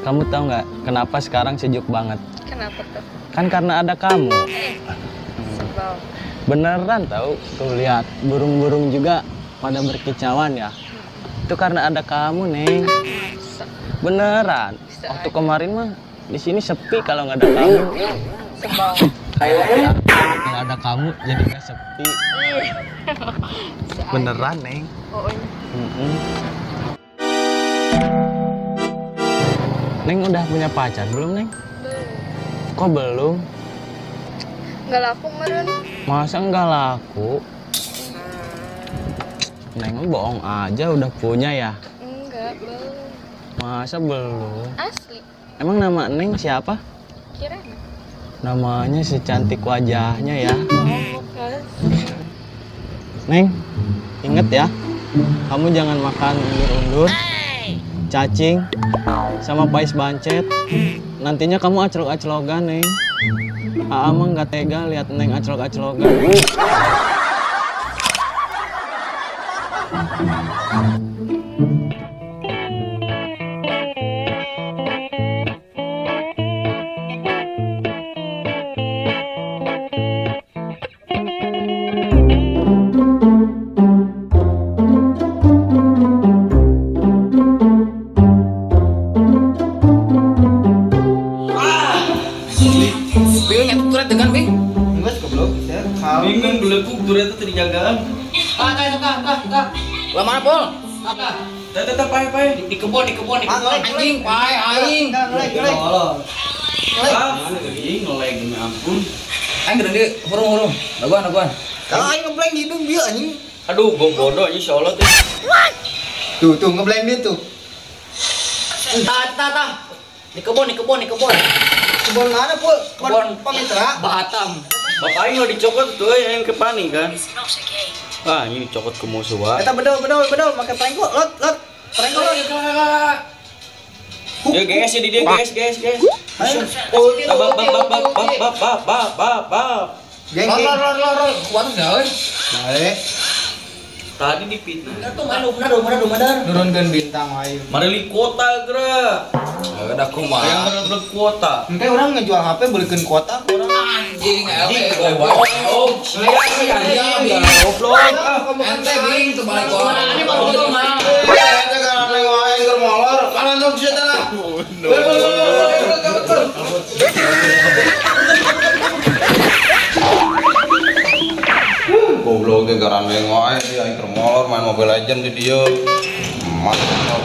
kamu tahu nggak kenapa sekarang sejuk banget? Kenapa tuh? Kan karena ada kamu. Sebel. Beneran tahu, tuh lihat burung-burung juga pada berkicauan ya. Itu karena ada kamu, Neng. Beneran. Waktu kemarin mah di sini sepi kalau nggak ada kamu. Sebel. Kayak kalau ada kamu jadi nggak sepi. Beneran, Neng. Oh, Neng udah punya pacar belum, Neng? belum. Kok belum? Nggak laku meren. Masa nggak laku? Neng bohong aja udah punya ya? Enggak, belum. Masa belum? Asli. Emang nama Neng siapa? Kirana. Namanya si cantik wajahnya ya. Oh, bukan. Neng, inget ya, kamu jangan makan undur-undur, cacing, sama pais bancet. Nantinya kamu aclok-aclogan, Neng. Aa mah nggak tega lihat Neng aclok-aclogan. Bingung belepuk duret itu dijagaan. Lah mana Pol? Tetep pai. Di kebun anjing pai aing. Mana geuning ngeleg ini ampun. Aing gede hurung. Naguan. Kalau aing ngebleng di hidung dia anjing. Aduh, gua bodoh insyaallah teh. Tuh ngebleng dia tuh. Tah. Di kebun. Kebun mana, Pul? Kebun Pamitra. Batam. Bapak aing lo dicokot tuh yang ke pani kan. Ah, ini dicokot ke musuh wa. Eta bedol make prengko, lot. Prengko lot. Ya guys, di dia guys. Ayo. Bab. Geng. Lor. Kuat enggak euy? Bae. Tadi dipitnah. Tuh madar. Nurunkeun bintang aing. Marili kuota geura. Ada kumaha. Yang bener kuota. Engke urang ngejual HP beulekeun kuota urang. Anjing Oh, anjing. goblok. Ente bing tuh balik kuota. Ini baru mah. Eta kana neng aing keur molor. Kana sok sia teh. Goblok ge garane wae dia keur molor main Mobile Legends di dieu. Mantap.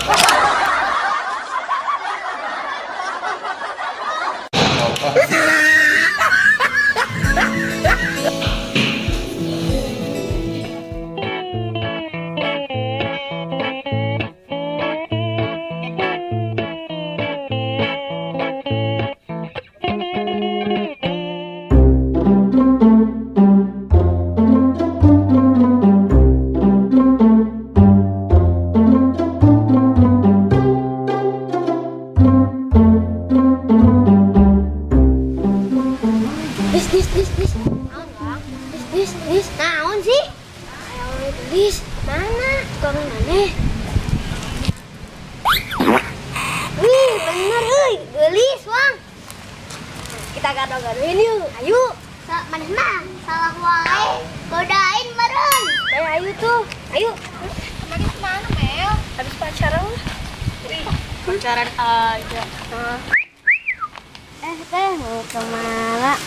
Dis, naon sih? Dis, mana? Tukang maneh. Bener gelis, Wang. Kita gado-gadoin yuk. Ayo. Maneh mah salah wae. Godain meren. Ayo tuh. Ayo. Kemarin kemana, Mel? Habis pacaran lah. Pacaran aja. Mau kemana?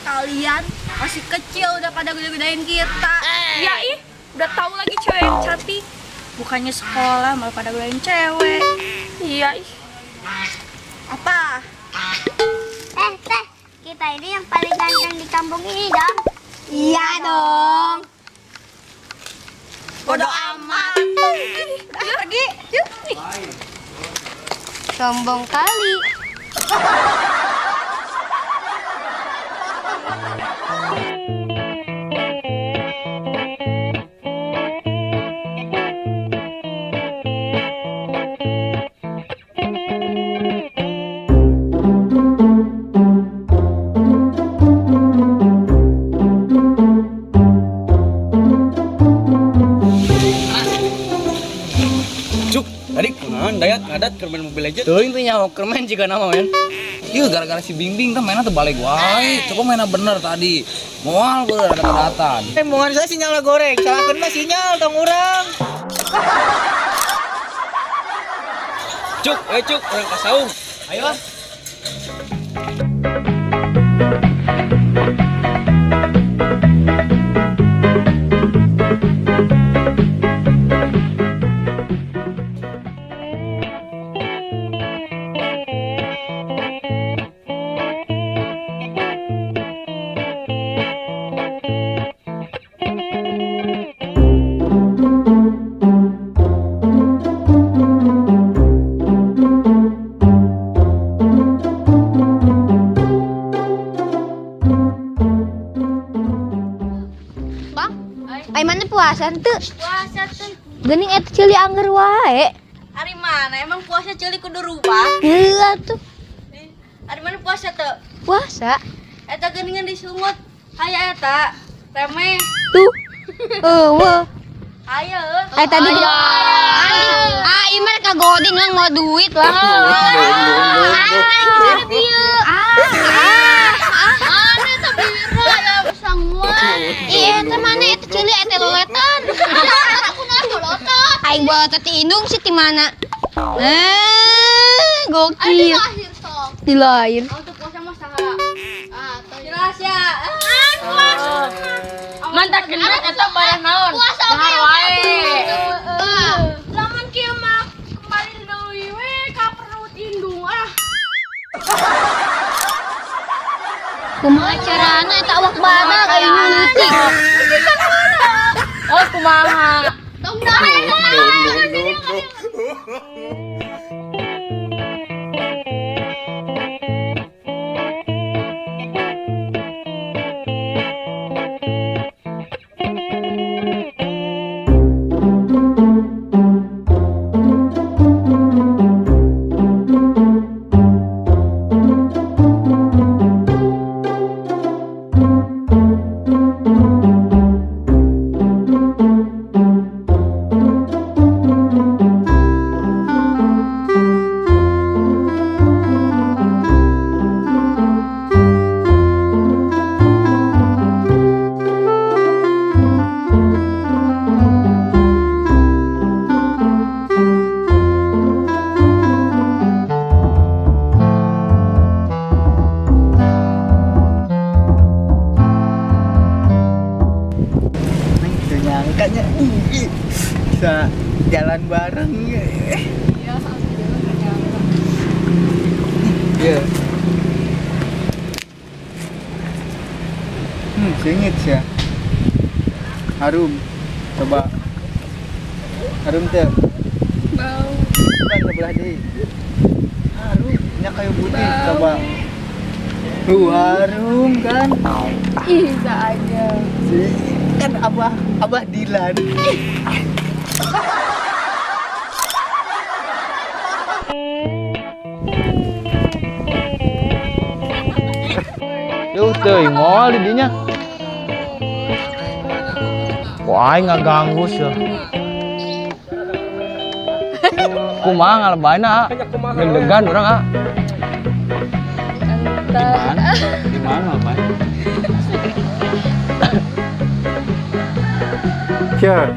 Kalian masih kecil udah pada gede-gedein kita. Ya ih, udah tahu lagi cewek yang cantik. Bukannya sekolah malah pada gedein cewek. Iya ih. Apa? Teh, kita ini yang paling ganteng di kampung ini dong. Iya dong. Bodoh amat. Udah pergi. Yuk. Sombong kali. Cuk, tadi kunaon dayat ngadat keur main Mobile aja. Tuh itu nyawa kermen juga nama men. Iya gara-gara si Bingbing kan mainnya terbalik wae. Coba mainnya bener tadi. Moal gue udah data-datan. Mohon saya sinyal goreng, salah kena sinyal dong orang. Cuk, cuk, orang kasaung. Ayo. Ai mana puasa tuh? Puasa tuh. Gening eta cili angger wae. Hari mana? Emang puasa celi kudu rubah? Heula tuh. Hari mana puasa tuh? Puasa. Eta geningan disungut. Haya eta. Remeh. Tuh. Eueuh. Ayo. Ai tadi ieu mah kagodin lang mau duit lah. Ada tabira ya semua. Iya, teh mana eta cili eta loletan. Aku nang bolotot. Aing bawa tati indung sih di mana? Gokil. Lahir sok. Di lahir. Untuk puasa mah saha? Jelas ya. Mantap gendut eta barang naon? Puasa wae. Lamun kieu mah kemarin deui we ka perut indung ah. Kumaha carana eta awak badak aya leutik. Oh kumaha? Tong Nyangkanya bisa jalan bareng. Iya. Sengit ya. Harum. Coba. Harum teh. Bau. Bukan sebelah deh. Harum. Nya kayu putih. Coba. Harum kan? Bisa aja. Kan abah Dilan. Duh, teuing moal di dinya. Wah, nggak ganggu sih. Kumaha ngalebaina, deg-degan urang, ah. Di mana, Pak? Sure.